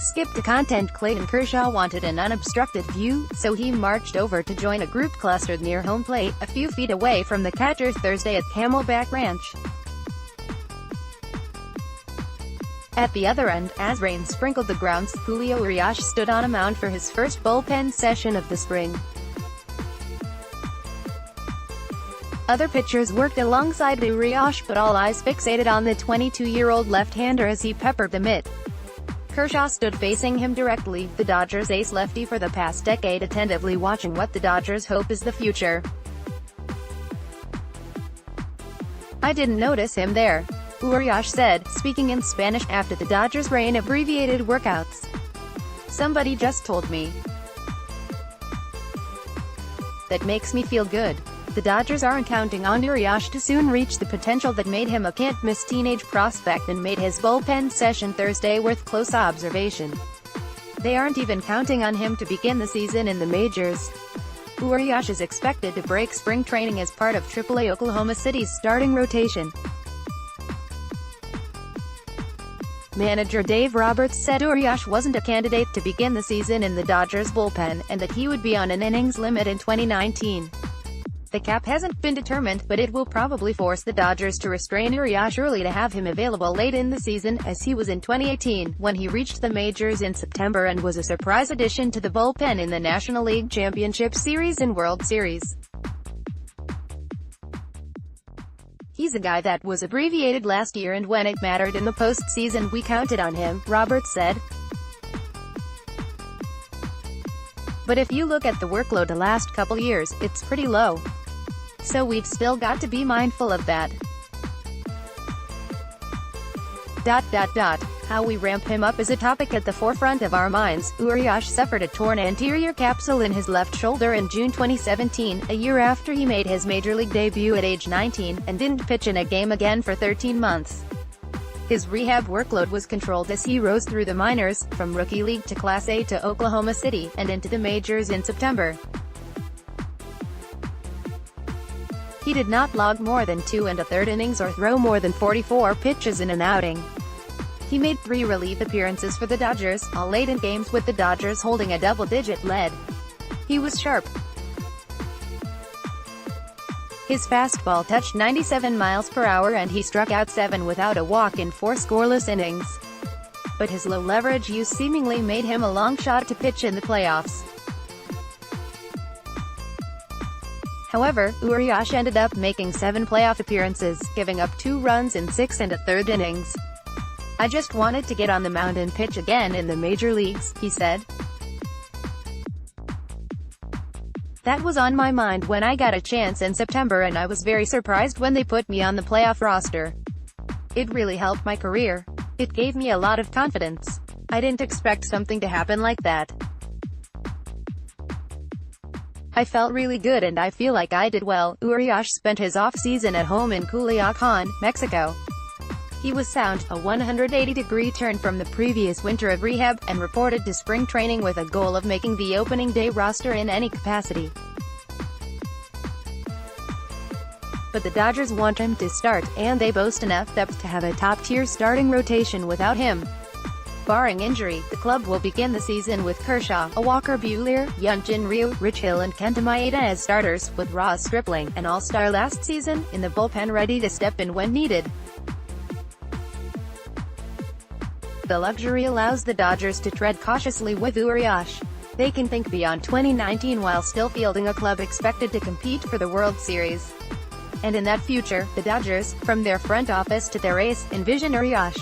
Skip to content. Clayton Kershaw wanted an unobstructed view, so he marched over to join a group clustered near home plate, a few feet away from the catcher Thursday at Camelback Ranch. At the other end, as rain sprinkled the grounds, Julio Urias stood on a mound for his first bullpen session of the spring. Other pitchers worked alongside Urias, but all eyes fixated on the 22-year-old left-hander as he peppered the mitt. Kershaw stood facing him directly, the Dodgers ace lefty for the past decade attentively watching what the Dodgers hope is the future. "I didn't notice him there," Urias said, speaking in Spanish after the Dodgers' reign of abbreviated workouts. "Somebody just told me. That makes me feel good." The Dodgers aren't counting on Urias to soon reach the potential that made him a can't-miss teenage prospect and made his bullpen session Thursday worth close observation. They aren't even counting on him to begin the season in the majors. Urias is expected to break spring training as part of AAA Oklahoma City's starting rotation. Manager Dave Roberts said Urias wasn't a candidate to begin the season in the Dodgers bullpen, and that he would be on an innings limit in 2019. The cap hasn't been determined, but it will probably force the Dodgers to restrain Urias early to have him available late in the season, as he was in 2018, when he reached the majors in September and was a surprise addition to the bullpen in the National League Championship Series and World Series. "He's a guy that was abbreviated last year, and when it mattered in the postseason we counted on him," Roberts said. "But if you look at the workload the last couple years, it's pretty low. So we've still got to be mindful of that. How we ramp him up is a topic at the forefront of our minds." Urias suffered a torn anterior capsule in his left shoulder in June 2017, a year after he made his major league debut at age 19, and didn't pitch in a game again for 13 months. His rehab workload was controlled as he rose through the minors, from Rookie League to Class A to Oklahoma City, and into the majors in September. He did not log more than 2 1/3 innings or throw more than 44 pitches in an outing. He made 3 relief appearances for the Dodgers, all late in games with the Dodgers holding a double-digit lead. He was sharp. His fastball touched 97 miles per hour and he struck out 7 without a walk in 4 scoreless innings. But his low-leverage use seemingly made him a long shot to pitch in the playoffs. However, Urias ended up making 7 playoff appearances, giving up 2 runs in 6 1/3 innings. "I just wanted to get on the mound and pitch again in the major leagues," he said. "That was on my mind when I got a chance in September, and I was very surprised when they put me on the playoff roster. It really helped my career. It gave me a lot of confidence. I didn't expect something to happen like that. I felt really good and I feel like I did well." Urias spent his off-season at home in Culiacan, Mexico. He was sound, a 180-degree turn from the previous winter of rehab, and reported to spring training with a goal of making the opening day roster in any capacity. But the Dodgers want him to start, and they boast enough depth to have a top-tier starting rotation without him. Barring injury, the club will begin the season with Kershaw, Walker Buehler, Hyun-Jin Ryu, Rich Hill and Kenta Maeda as starters, with Ross Stripling, an all-star last season, in the bullpen ready to step in when needed. The luxury allows the Dodgers to tread cautiously with Urias. They can think beyond 2019 while still fielding a club expected to compete for the World Series. And in that future, the Dodgers, from their front office to their ace, envision Urias.